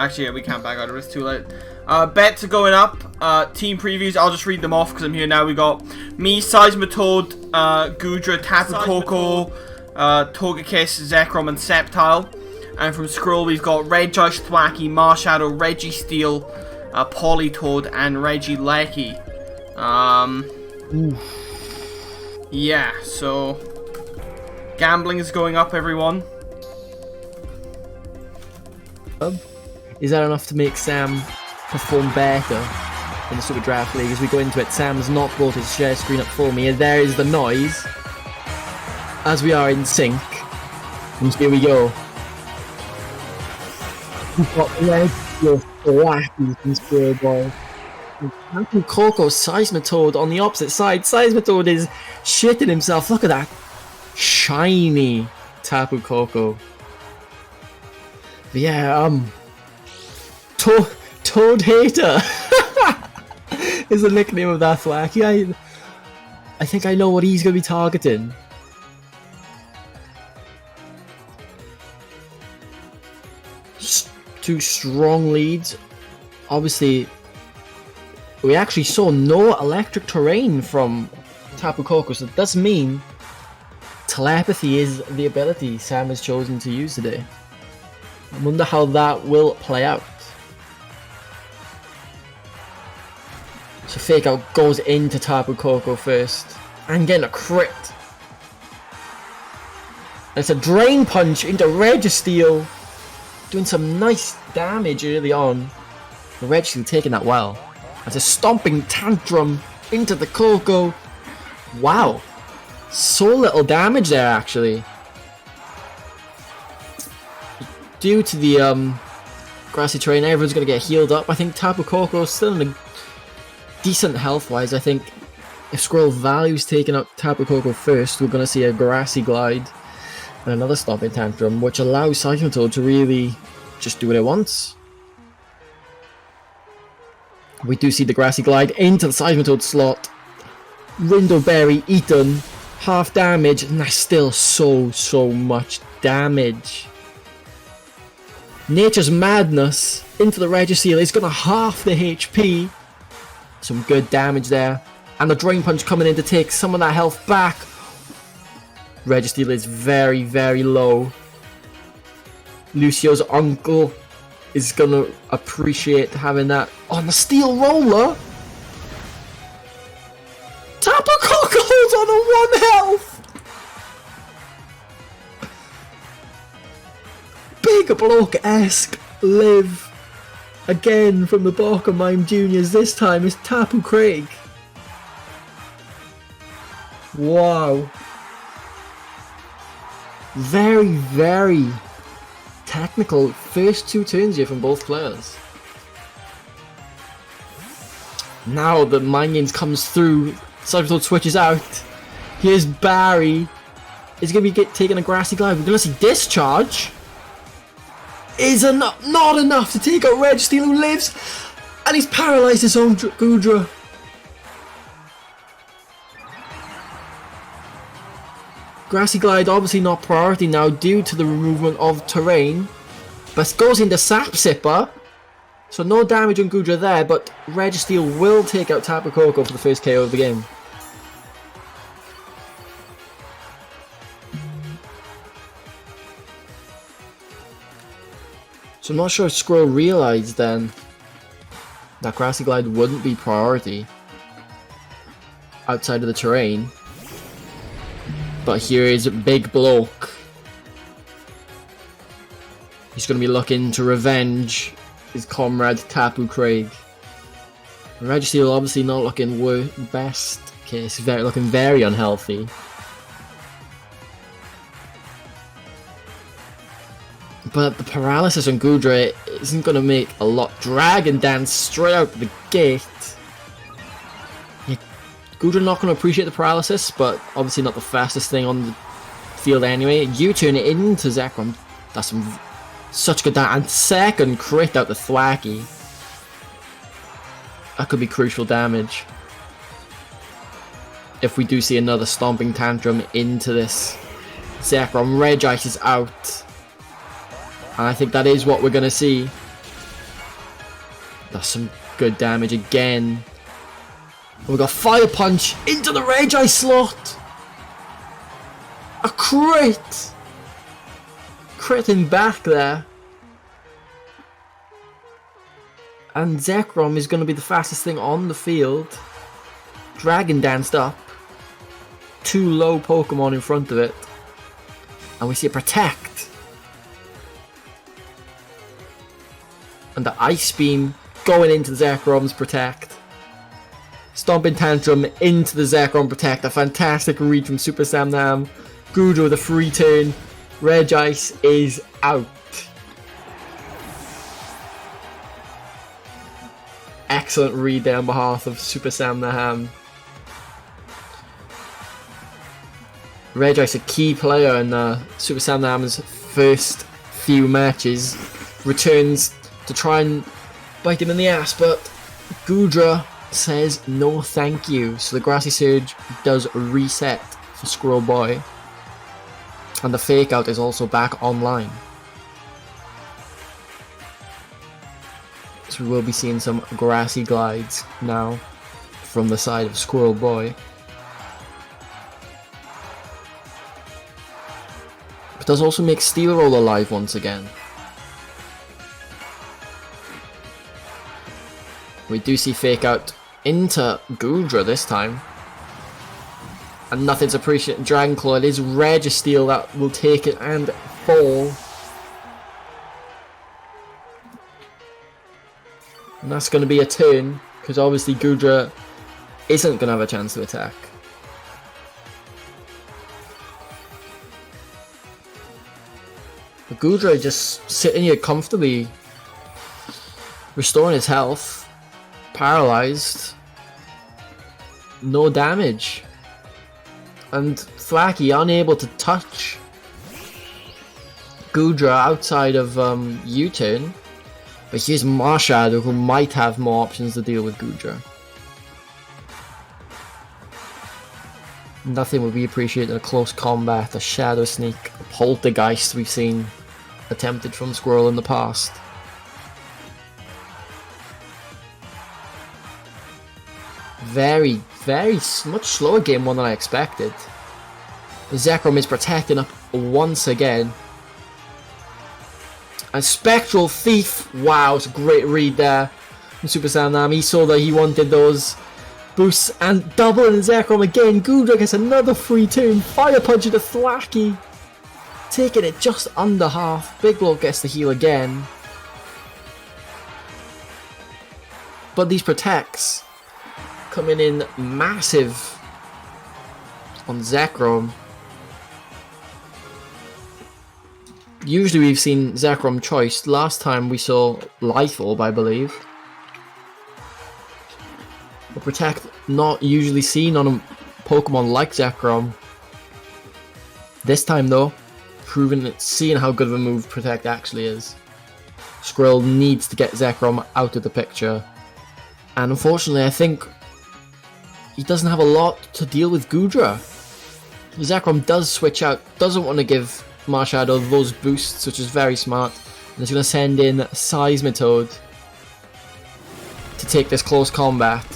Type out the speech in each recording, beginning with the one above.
Actually, yeah, we can't back out of it. It's too late. Bets are going up. Team previews, I'll just read them off because I'm here now. We got me, Seismitoad, Goodra, Tapu Koko, Togekiss, Zekrom, and Sceptile. And from Scroll, we've got Regice, Thwackey, Marshadow, Registeel, Politoad, and Regieleki. Yeah, so gambling is going up, everyone. Is that enough to make Sam perform better in the Super Draft League? As we go into it, Sam's not brought his share screen up for me, and there is the noise. As we are in sync, and here we go. We've got Registeel, Thwackey from Squirrel. Tapu Koko, Seismitoad on the opposite side. Seismitoad is shitting himself. Look at that shiny Tapu Koko. But yeah, Toad Hater is the nickname of that Thwackey. I think I know what he's going to be targeting. Two strong leads. Obviously, we actually saw no electric terrain from Tapu Koko, so that does mean telepathy is the ability Sam has chosen to use today. I wonder how that will play out. So Fake Out goes into Tapu Koko first, and getting a crit. And it's a Drain Punch into Registeel, doing some nice damage early on. The Registeel taking that well. It's a Stomping Tantrum into the Koko. Wow, so little damage there actually. Due to the grassy terrain, everyone's going to get healed up. I think Tapu Koko is still in a decent health-wise. I think if Squirrel values taking out Tapu Koko first, we're going to see a Grassy Glide and another Stomping Tantrum, which allows Seismitoad to really just do what it wants. We do see the Grassy Glide into the Seismitoad slot. Rindo Berry eaten, half damage, and that's still so much damage. Nature's Madness into the Registeel is going to half the HP. Some good damage there. And the Drain Punch coming in to take some of that health back. Registeel is very low. Lucio's uncle is going to appreciate having that on the Steel Roller. Tapu Koko's on a 1 health. Big Block-esque live again from the Boca Mime Jr.s. This time is Tapu Craig. Wow. Very technical first 2 turns here from both players. Now the Mind Games comes through. Seismitoad switches out. Here's Barry. Is going to be taking a Grassy Glide. We're going to see Discharge. Is not enough to take out Registeel, who lives, and he's paralysed his own Goodra. Grassy Glide obviously not priority now due to the removal of terrain, but goes into Sap Sipper, so no damage on Goodra there, but Registeel will take out Tapu Koko for the first KO of the game. So I'm not sure if Squirrel realised then that Grassy Glide wouldn't be priority outside of the terrain. But here is Big Bloke. He's going to be looking to revenge his comrade Tapu Craig. Registeel obviously not looking best case, looking very unhealthy. But the paralysis on Goodra isn't going to make a lot. Dragon Dance straight out the gate. Yeah, Goodra not going to appreciate the paralysis, but obviously not the fastest thing on the field anyway. U-turn it into Zekrom. That's such good damage. And second crit out the Thwackey. That could be crucial damage. If we do see another Stomping Tantrum into this Zekrom. Regice is out. And I think that is what we're going to see. That's some good damage again. We got Fire Punch into the Rage Ice slot. A crit. Critting back there. And Zekrom is going to be the fastest thing on the field. Dragon danced up. 2 low Pokemon in front of it. And we see a Protect. And the Ice Beam going into Zekrom's Protect. Stomping Tantrum into the Zekrom Protect. A fantastic read from Super Samnam. Goodra with a free turn. Reg Ice is out. Excellent read there on behalf of Super Samnam. Reg Ice, a key player in Super Samnam's first few matches, returns to try and bite him in the ass, but Goodra says no thank you. So the Grassy Surge does reset for Squirrel Boy. And the Fake Out is also back online. So we will be seeing some Grassy Glides now from the side of Squirrel Boy. It does also make Steel Roll alive once again. We do see Fake Out into Goodra this time. And nothing's appreciated. Dragon Claw, it is Registeel that will take it and fall. And that's going to be a turn, because obviously Goodra isn't going to have a chance to attack. But Goodra just sitting here comfortably, restoring his health, paralyzed, no damage. And Thwacky unable to touch Goodra outside of U-turn. But here's Marshadow, who might have more options to deal with Goodra. Nothing would be appreciated in a close combat, a Shadow Sneak, a Poltergeist we've seen attempted from Squirrel in the past. Much slower game one than I expected. Zekrom is protecting up once again. And Spectral Thief, wow, it's a great read there from Super Samnam. He saw that he wanted those boosts and double in Zekrom again. Goodra gets another free turn. Fire Punch into Thwacky, taking it just under half. Big Blow gets the heal again. But these protects coming in massive on Zekrom. Usually we've seen Zekrom choiced. Last time we saw Life Orb, I believe. But Protect not usually seen on a Pokemon like Zekrom. This time though, seeing how good of a move Protect actually is. Squirrel needs to get Zekrom out of the picture. And unfortunately I think he doesn't have a lot to deal with Goodra. Zekrom does switch out, doesn't want to give Marshadow those boosts, which is very smart. And he's going to send in Seismitoad to take this close combat.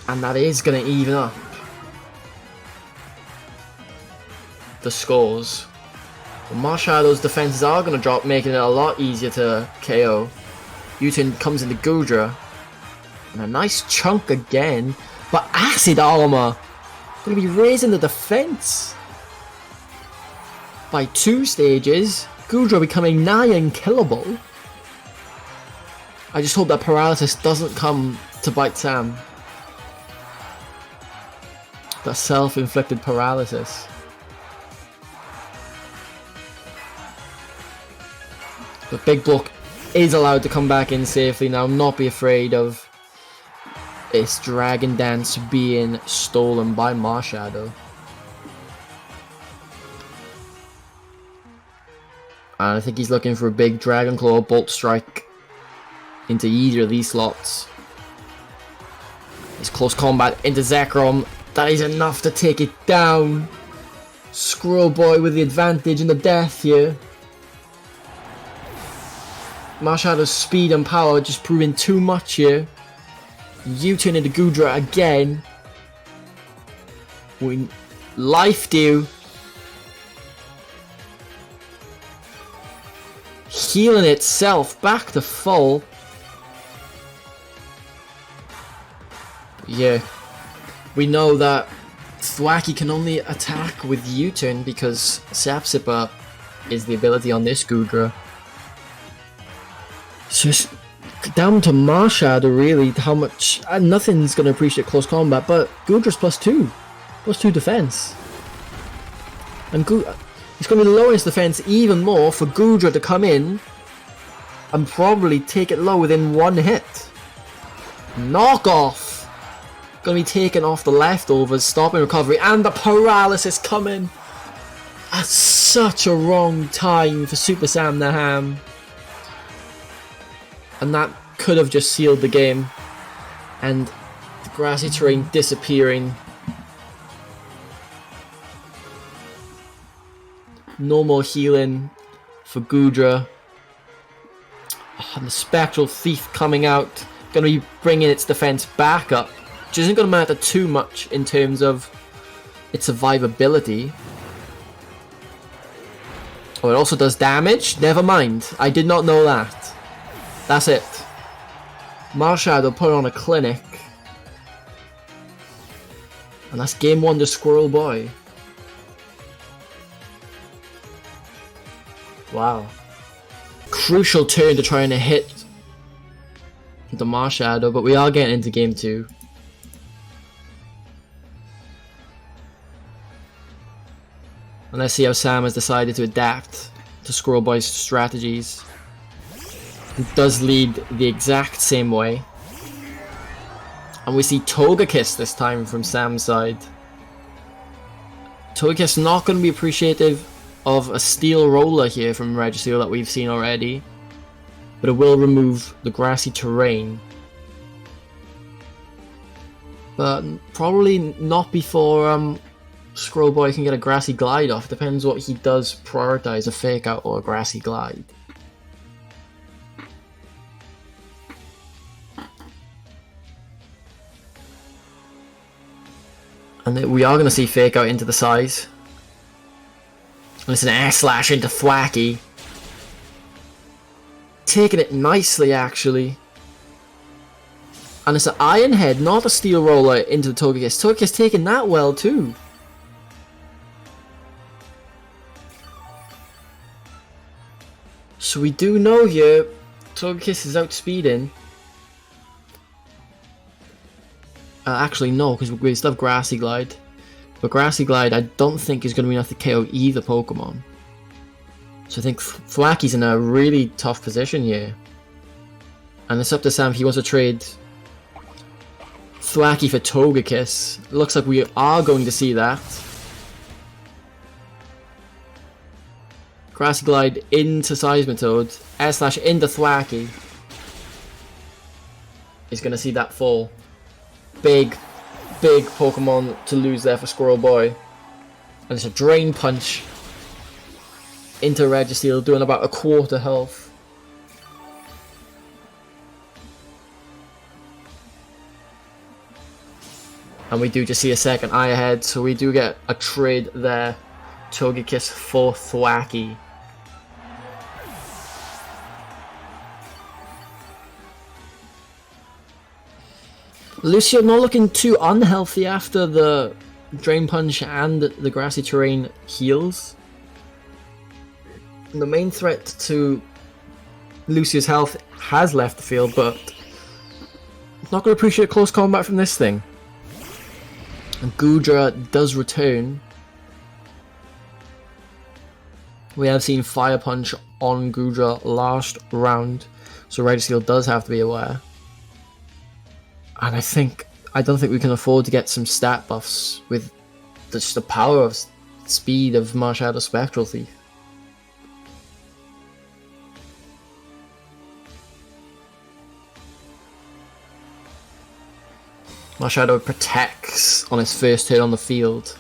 And that is going to even up the scores. But Marshadow's defenses are going to drop, making it a lot easier to KO. U-turn comes into Goodra. And a nice chunk again. But Acid Armor going to be raising the defense by 2 stages. Goodra becoming nigh unkillable. I just hope that paralysis doesn't come to bite Sam. That self-inflicted paralysis. But Big Block is allowed to come back in safely now, not be afraid of its Dragon Dance being stolen by Marshadow. And I think he's looking for a big Dragon Claw Bolt Strike into either of these slots. It's close combat into Zekrom. That is enough to take it down. Squirrel Boy with the advantage in the death here. Marshall's speed and power just proving too much here. U-turn into Gudra again. We life dew. Healing itself back to full. Yeah. We know that Thwacky can only attack with U-turn because Sapsipper is the ability on this Gudra. So it's down to Marshadow really how much nothing's gonna appreciate close combat, but Gudra's +2 defense. And it's gonna be lowering his defense even more for Gudra to come in and probably take it low within one hit. Knock off! Gonna be taken off the leftovers, stopping recovery, and the paralysis coming at such a wrong time for Super Sam Naham. And that could have just sealed the game. And the grassy terrain disappearing. No more healing for Gudra. And the Spectral Thief coming out. Gonna be bringing its defense back up. Which isn't going to matter too much in terms of its survivability. Oh, it also does damage? Never mind. I did not know that. That's it. Marshadow put on a clinic. And that's game 1 to Squirrel Boy. Wow. Crucial turn to try and hit the Marshadow, but we are getting into game 2. And let's see how Sam has decided to adapt to Squirrel Boy's strategies. He does lead the exact same way. And we see Togekiss this time from Sam's side. Togekiss not going to be appreciative of a Steel Roller here from Registeel that we've seen already. But it will remove the grassy terrain. But probably not before Squirrel Boy can get a Grassy Glide off. Depends what he does prioritize, a Fake Out or a Grassy Glide. And we are going to see Fake Out into the size. And it's an Air Slash into Thwacky. Taking it nicely actually. And it's an Iron Head, not a Steel Roller into the Togekiss. Togekiss taking that well too. So we do know here, Togekiss is outspeeding. Actually no, because we still have Grassy Glide. But Grassy Glide I don't think is going to be enough to KO either Pokemon. So I think Thwacky's in a really tough position here. And it's up to Sam if he wants to trade Thwacky for Togekiss. Looks like we are going to see that. Grassy Glide into Seismitoad. Air Slash into Thwacky. Is going to see that fall. Big Pokemon to lose there for Squirrel Boy. And it's a Drain Punch into Registeel, doing about a quarter health. And we do just see a second eye ahead, so we do get a trade there. Togekiss for Thwacky. Lucio not looking too unhealthy after the Drain Punch and the Grassy Terrain heals. And the main threat to Lucio's health has left the field, but not going to appreciate close combat from this thing. And Gudra does return. We have seen Fire Punch on Gudra last round, so Registeel does have to be aware. And I don't think we can afford to get some stat buffs with just the power of speed of Marshadow Spectral Thief. Marshadow protects on his first turn on the field.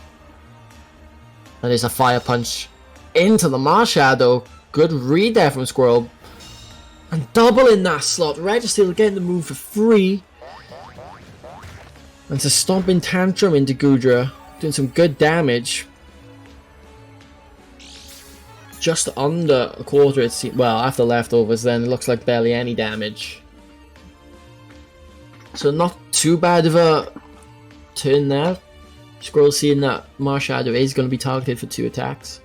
That is a Fire Punch into the Marshadow. Good read there from Squirrel. And double in that slot. Registeel getting the move for free. And it's a stomping tantrum into Goodra. Doing some good damage. Just under a quarter it seems. Well, after leftovers then it looks like barely any damage. So not too bad of a turn there. Squirrel seeing that Marshadow is going to be targeted for 2 attacks.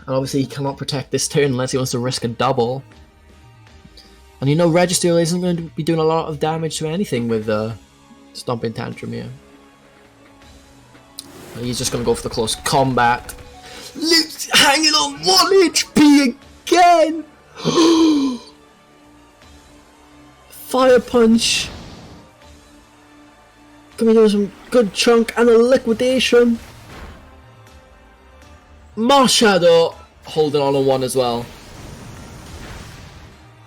And obviously he cannot protect this turn unless he wants to risk a double. And you know Registeel isn't going to be doing a lot of damage to anything with Stomping Tantrum here. And he's just going to go for the close combat. Luke's hanging on 1 HP again! Fire Punch! Coming in with some good chunk and a liquidation. Marshadow holding on 1 as well.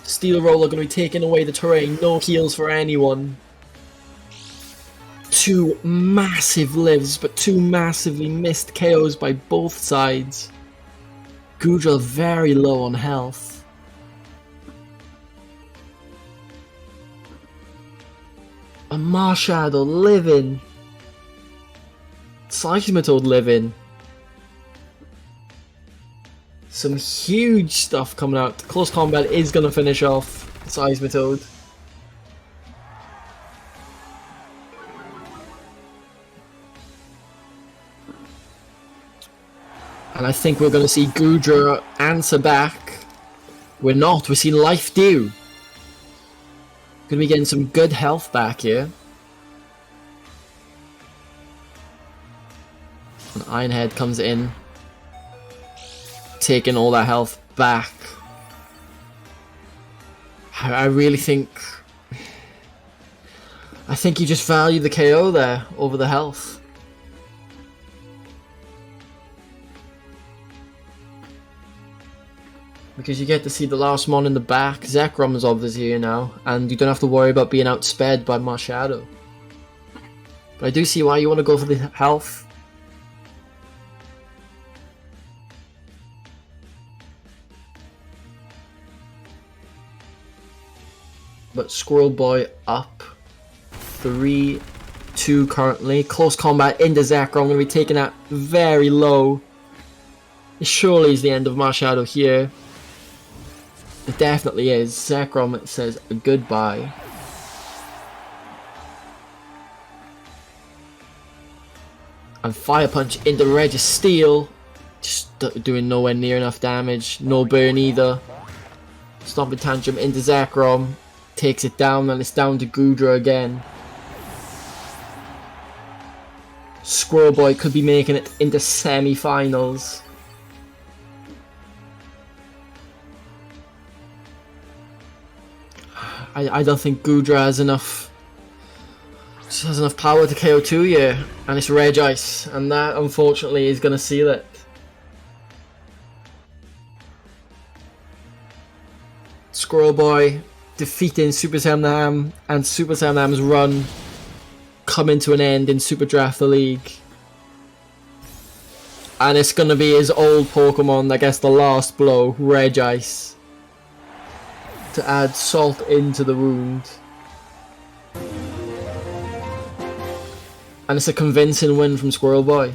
Steel Roller going to be taking away the terrain. No heals for anyone. 2 massive lives, but 2 massively missed KOs by both sides. Goodra very low on health. A Marshadow living. Seismitoad living. Some huge stuff coming out. Close combat is going to finish off Seismitoad. And I think we're going to see Goodra answer back. We're not. We're seeing Life Dew. Going to be getting some good health back here. And Ironhead comes in. Taking all that health back. I really think... I think you just value the KO there over the health. Because you get to see the last mon in the back. Zekrom is obviously here now. And you don't have to worry about being outsped by Marshadow. But I do see why you want to go for the health. But Squirrel Boy up 3-2 currently. Close combat into Zekrom. Going to be taking that very low. It surely is the end of Marshadow here. It definitely is. Zekrom says goodbye. And Fire Punch into Registeel. Just doing nowhere near enough damage. No burn either. Stomping Tantrum into Zekrom. Takes it down and it's down to Goodra again. Squirrel Boy could be making it into semi-finals. I don't think Goodra has enough power to KO 2 here, and it's Regice, and that unfortunately is going to seal it. Squirrel Boy defeating Super Saiyan and Super Saiyan's run coming to an end in Super Draft the League. And it's going to be his old Pokemon that gets the last blow, Regice, to add salt into the wound. And it's a convincing win from Squirrel Boy.